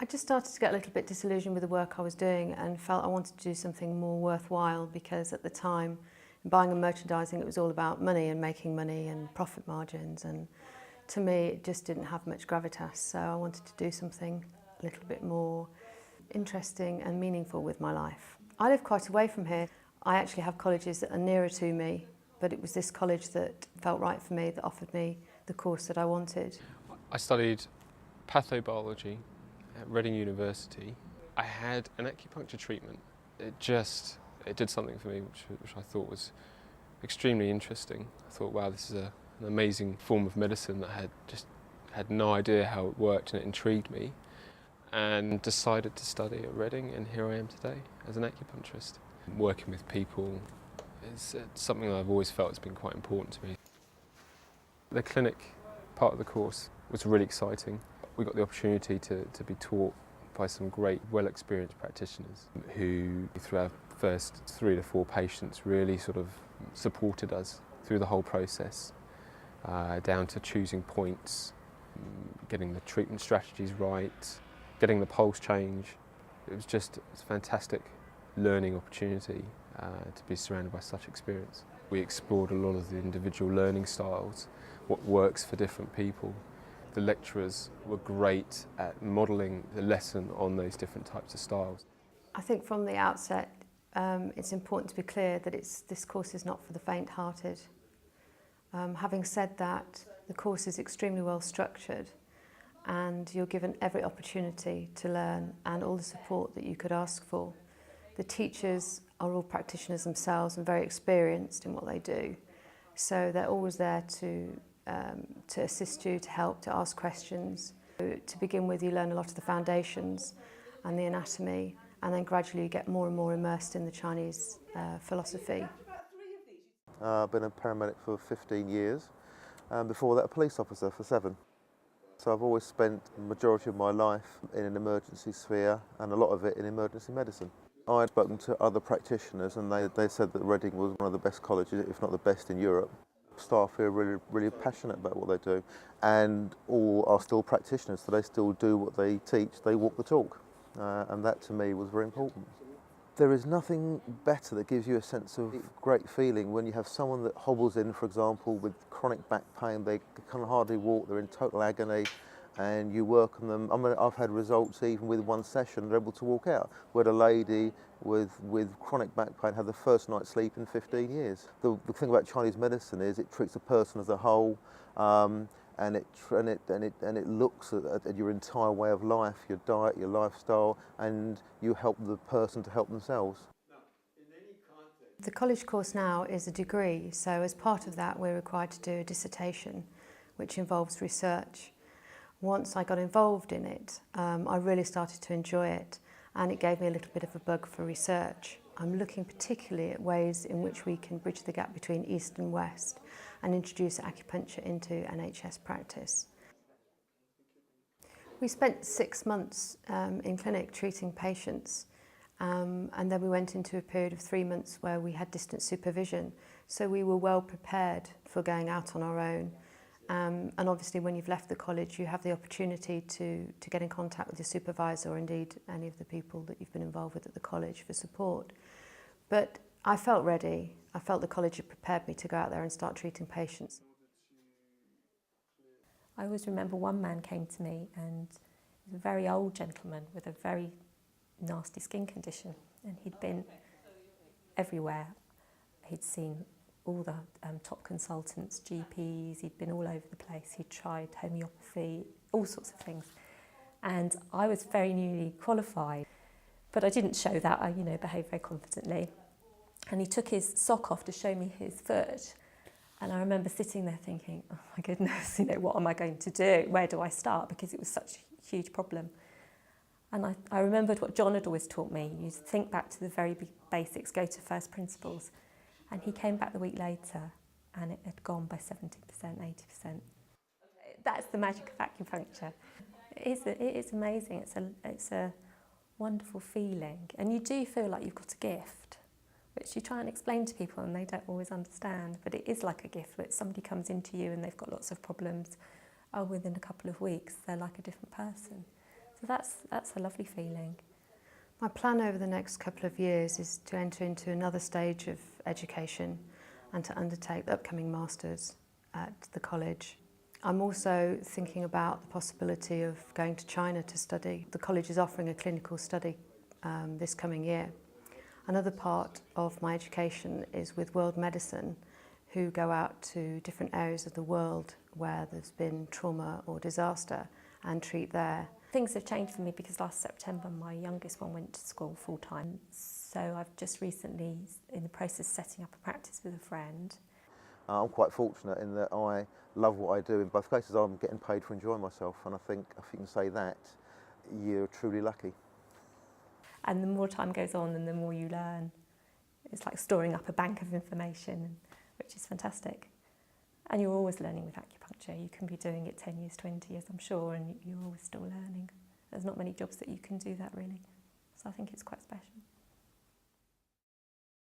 I just started to get a little bit disillusioned with the work I was doing and felt I wanted to do something more worthwhile, because at the time, in buying and merchandising, it was all about money and making money and profit margins, and to me it just didn't have much gravitas, so I wanted to do something a little bit more interesting and meaningful with my life. I live quite away from here. I actually have colleges that are nearer to me, but it was this college that felt right for me, that offered me the course that I wanted. I studied pathobiology at Reading University. I had an acupuncture treatment. It did something for me which I thought was extremely interesting. I thought, wow, this is an amazing form of medicine that I had no idea how it worked, and it intrigued me, and decided to study at Reading, and here I am today as an acupuncturist. Working with people is something that I've always felt has been quite important to me. The clinic part of the course was really exciting. We got the opportunity to be taught by some great, well-experienced practitioners who, through our first 3 to 4 patients, really sort of supported us through the whole process, down to choosing points, getting the treatment strategies right, getting the pulse change. It was a fantastic learning opportunity to be surrounded by such experience. We explored a lot of the individual learning styles, what works for different people. The lecturers were great at modelling the lesson on those different types of styles. I think from the outset it's important to be clear that this course is not for the faint-hearted. Having said that, the course is extremely well structured, and you're given every opportunity to learn and all the support that you could ask for. The teachers are all practitioners themselves and very experienced in what they do, so they're always there to assist you, to help, to ask questions. To begin with, you learn a lot of the foundations and the anatomy, and then gradually you get more and more immersed in the Chinese philosophy. I've been a paramedic for 15 years, and before that a police officer for 7. So I've always spent the majority of my life in an emergency sphere, and a lot of it in emergency medicine. I had spoken to other practitioners, and they said that Reading was one of the best colleges, if not the best in Europe. Staff here are really passionate about what they do, and all are still practitioners, so they still do what they teach, they walk the talk, and that to me was very important. There is nothing better that gives you a sense of great feeling when you have someone that hobbles in, for example, with chronic back pain, they can hardly walk, they're in total agony, and you work on them. I mean, I've had results even with one session, they're able to walk out. We had a lady with chronic back pain had the first night's sleep in 15 years. The thing about Chinese medicine is it treats a person as a whole, and it looks at your entire way of life, your diet, your lifestyle, and you help the person to help themselves. The college course now is a degree, so as part of that we're required to do a dissertation, which involves research. Once I got involved in it, I really started to enjoy it, and it gave me a little bit of a bug for research. I'm looking particularly at ways in which we can bridge the gap between East and West and introduce acupuncture into NHS practice. We spent 6 months in clinic treating patients, and then we went into a period of 3 months where we had distant supervision, so we were well prepared for going out on our own. And obviously when you've left the college you have the opportunity to get in contact with your supervisor, or indeed any of the people that you've been involved with at the college, for support. But I felt ready. I felt the college had prepared me to go out there and start treating patients. I always remember one man came to me, and he was a very old gentleman with a very nasty skin condition, and he'd been everywhere. He'd seen all the top consultants, GPs, he'd been all over the place. He'd tried homeopathy, all sorts of things. And I was very newly qualified, but I didn't show that. I, behaved very confidently. And he took his sock off to show me his foot. And I remember sitting there thinking, oh my goodness, what am I going to do? Where do I start? Because it was such a huge problem. And I remembered what John had always taught me. You think back to the very basics, go to first principles. And he came back the week later and it had gone by 70%, 80%. That's the magic of acupuncture. It is amazing. It's a wonderful feeling. And you do feel like you've got a gift, which you try and explain to people and they don't always understand. But it is like a gift where somebody comes into you and they've got lots of problems. Within a couple of weeks, they're like a different person. So that's a lovely feeling. My plan over the next couple of years is to enter into another stage of education and to undertake the upcoming masters at the college. I'm also thinking about the possibility of going to China to study. The college is offering a clinical study this coming year. Another part of my education is with World Medicine, who go out to different areas of the world where there's been trauma or disaster and treat there. Things have changed for me because last September my youngest one went to school full-time. So I've just recently, in the process of setting up a practice with a friend. I'm quite fortunate in that I love what I do. In both cases I'm getting paid for enjoying myself, and I think if you can say that, you're truly lucky. And the more time goes on and the more you learn. It's like storing up a bank of information, which is fantastic. And you're always learning with acupuncture. You can be doing it 10 years, 20 years, I'm sure, and you're always still learning. There's not many jobs that you can do that, really. So I think it's quite special.